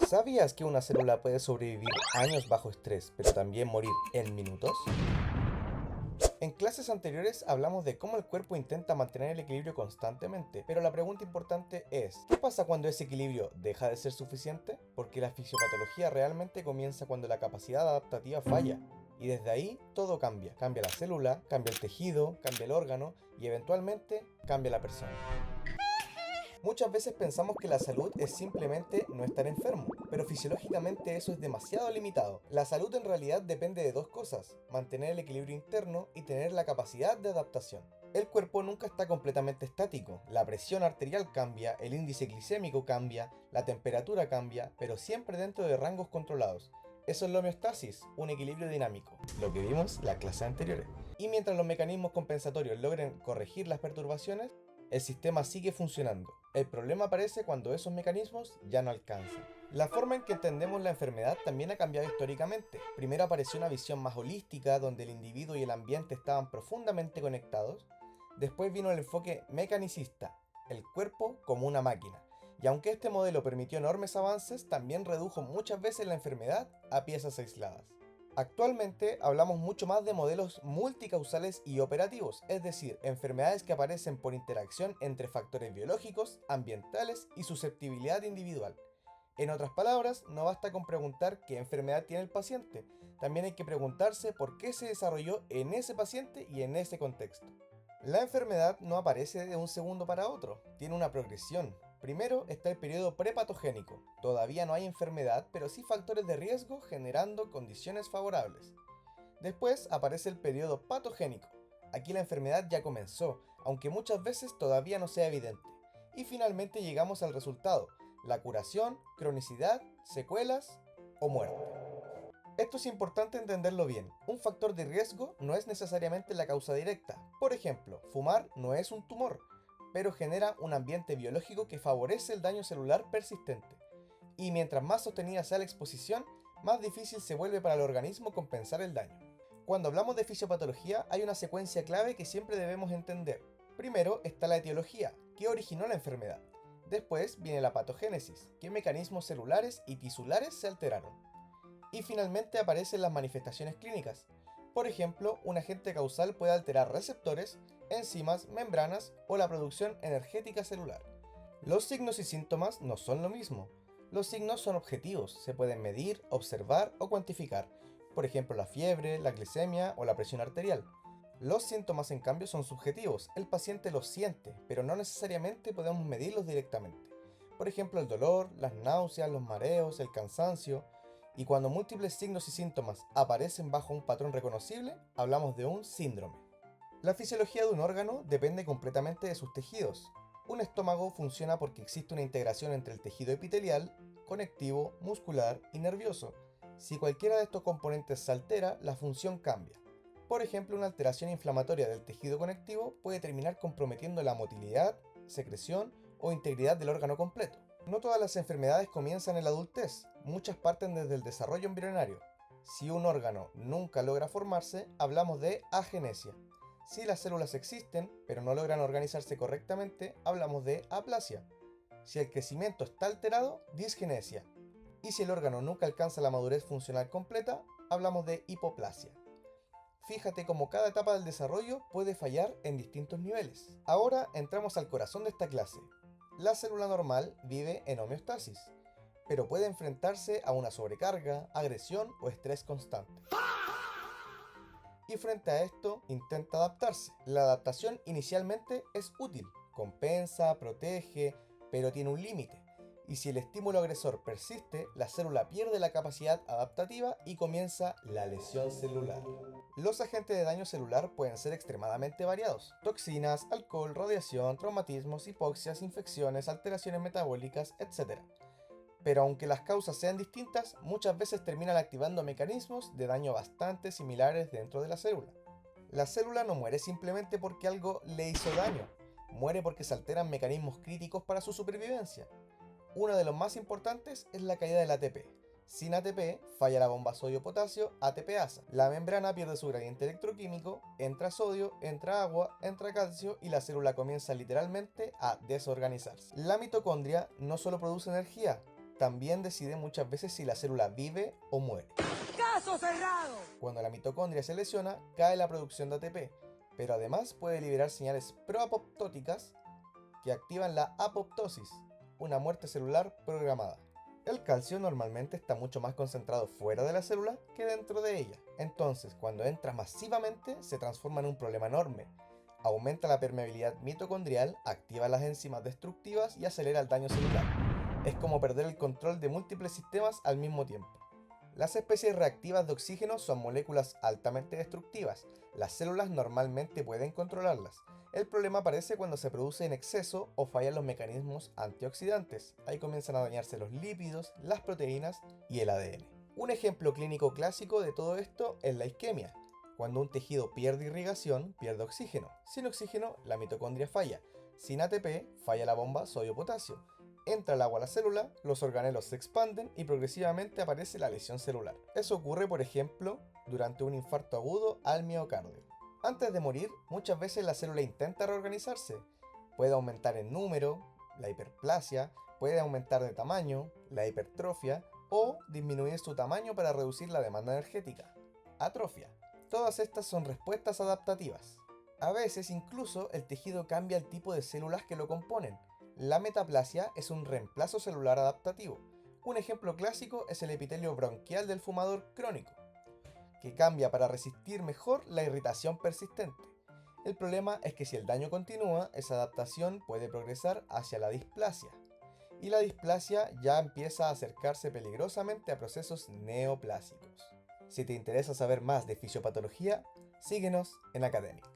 ¿Sabías que una célula puede sobrevivir años bajo estrés, pero también morir en minutos? En clases anteriores hablamos de cómo el cuerpo intenta mantener el equilibrio constantemente, pero la pregunta importante es, ¿qué pasa cuando ese equilibrio deja de ser suficiente? Porque la fisiopatología realmente comienza cuando la capacidad adaptativa falla. Y desde ahí todo cambia. Cambia la célula, cambia el tejido, cambia el órgano y eventualmente cambia la persona. Muchas veces pensamos que la salud es simplemente no estar enfermo, pero fisiológicamente eso es demasiado limitado. La salud en realidad depende de dos cosas: mantener el equilibrio interno y tener la capacidad de adaptación. El cuerpo nunca está completamente estático, la presión arterial cambia, el índice glicémico cambia, la temperatura cambia, pero siempre dentro de rangos controlados. Eso es la homeostasis, un equilibrio dinámico, lo que vimos en las clases anteriores. Y mientras los mecanismos compensatorios logren corregir las perturbaciones, el sistema sigue funcionando. El problema aparece cuando esos mecanismos ya no alcanzan. La forma en que entendemos la enfermedad también ha cambiado históricamente. Primero apareció una visión más holística, donde el individuo y el ambiente estaban profundamente conectados. Después vino el enfoque mecanicista, el cuerpo como una máquina. Y aunque este modelo permitió enormes avances, también redujo muchas veces la enfermedad a piezas aisladas. Actualmente hablamos mucho más de modelos multicausales y operativos, es decir, enfermedades que aparecen por interacción entre factores biológicos, ambientales y susceptibilidad individual. En otras palabras, no basta con preguntar qué enfermedad tiene el paciente, también hay que preguntarse por qué se desarrolló en ese paciente y en ese contexto. La enfermedad no aparece de un segundo para otro, tiene una progresión. Primero está el periodo prepatogénico. Todavía no hay enfermedad, pero sí factores de riesgo generando condiciones favorables. Después aparece el periodo patogénico. Aquí la enfermedad ya comenzó, aunque muchas veces todavía no sea evidente. Y finalmente llegamos al resultado: la curación, cronicidad, secuelas o muerte. Esto es importante entenderlo bien. Un factor de riesgo no es necesariamente la causa directa. Por ejemplo, fumar no es un tumor, pero genera un ambiente biológico que favorece el daño celular persistente. Y mientras más sostenida sea la exposición, más difícil se vuelve para el organismo compensar el daño. Cuando hablamos de fisiopatología, hay una secuencia clave que siempre debemos entender. Primero está la etiología, que originó la enfermedad. Después viene la patogénesis, qué mecanismos celulares y tisulares se alteraron. Y finalmente aparecen las manifestaciones clínicas. Por ejemplo, un agente causal puede alterar receptores, enzimas, membranas o la producción energética celular. Los signos y síntomas no son lo mismo. Los signos son objetivos, se pueden medir, observar o cuantificar. Por ejemplo, la fiebre, la glicemia o la presión arterial. Los síntomas, en cambio, son subjetivos. El paciente los siente, pero no necesariamente podemos medirlos directamente. Por ejemplo, el dolor, las náuseas, los mareos, el cansancio. Y cuando múltiples signos y síntomas aparecen bajo un patrón reconocible, hablamos de un síndrome. La fisiología de un órgano depende completamente de sus tejidos. Un estómago funciona porque existe una integración entre el tejido epitelial, conectivo, muscular y nervioso. Si cualquiera de estos componentes se altera, la función cambia. Por ejemplo, una alteración inflamatoria del tejido conectivo puede terminar comprometiendo la motilidad, secreción o integridad del órgano completo. No todas las enfermedades comienzan en la adultez, muchas parten desde el desarrollo embrionario. Si un órgano nunca logra formarse, hablamos de agenesia. Si las células existen, pero no logran organizarse correctamente, hablamos de aplasia. Si el crecimiento está alterado, disgenesia. Y si el órgano nunca alcanza la madurez funcional completa, hablamos de hipoplasia. Fíjate cómo cada etapa del desarrollo puede fallar en distintos niveles. Ahora entramos al corazón de esta clase. La célula normal vive en homeostasis, pero puede enfrentarse a una sobrecarga, agresión o estrés constante. Y frente a esto, intenta adaptarse. La adaptación inicialmente es útil, compensa, protege, pero tiene un límite. Y si el estímulo agresor persiste, la célula pierde la capacidad adaptativa y comienza la lesión celular. Los agentes de daño celular pueden ser extremadamente variados: toxinas, alcohol, radiación, traumatismos, hipoxias, infecciones, alteraciones metabólicas, etc. Pero aunque las causas sean distintas, muchas veces terminan activando mecanismos de daño bastante similares dentro de la célula. La célula no muere simplemente porque algo le hizo daño, muere porque se alteran mecanismos críticos para su supervivencia. Uno de los más importantes es la caída del ATP. Sin ATP, falla la bomba sodio-potasio ATPasa. La membrana pierde su gradiente electroquímico, entra sodio, entra agua, entra calcio y la célula comienza literalmente a desorganizarse. La mitocondria no solo produce energía, también decide muchas veces si la célula vive o muere. ¡Caso cerrado! Cuando la mitocondria se lesiona, cae la producción de ATP, pero además puede liberar señales proapoptóticas que activan la apoptosis, una muerte celular programada. El calcio normalmente está mucho más concentrado fuera de la célula que dentro de ella. Entonces, cuando entra masivamente, se transforma en un problema enorme. Aumenta la permeabilidad mitocondrial, activa las enzimas destructivas y acelera el daño celular. Es como perder el control de múltiples sistemas al mismo tiempo. Las especies reactivas de oxígeno son moléculas altamente destructivas. Las células normalmente pueden controlarlas. El problema aparece cuando se produce en exceso o fallan los mecanismos antioxidantes. Ahí comienzan a dañarse los lípidos, las proteínas y el ADN. Un ejemplo clínico clásico de todo esto es la isquemia. Cuando un tejido pierde irrigación, pierde oxígeno. Sin oxígeno, la mitocondria falla. Sin ATP, falla la bomba sodio-potasio. Entra el agua a la célula, los organelos se expanden y progresivamente aparece la lesión celular. Eso ocurre, por ejemplo, durante un infarto agudo al miocardio. Antes de morir, muchas veces la célula intenta reorganizarse. Puede aumentar en número, la hiperplasia, puede aumentar de tamaño, la hipertrofia, o disminuir su tamaño para reducir la demanda energética, atrofia. Todas estas son respuestas adaptativas. A veces incluso el tejido cambia el tipo de células que lo componen. La metaplasia es un reemplazo celular adaptativo. Un ejemplo clásico es el epitelio bronquial del fumador crónico, que cambia para resistir mejor la irritación persistente. El problema es que si el daño continúa, esa adaptación puede progresar hacia la displasia. Y la displasia ya empieza a acercarse peligrosamente a procesos neoplásicos. Si te interesa saber más de fisiopatología, síguenos en Academic.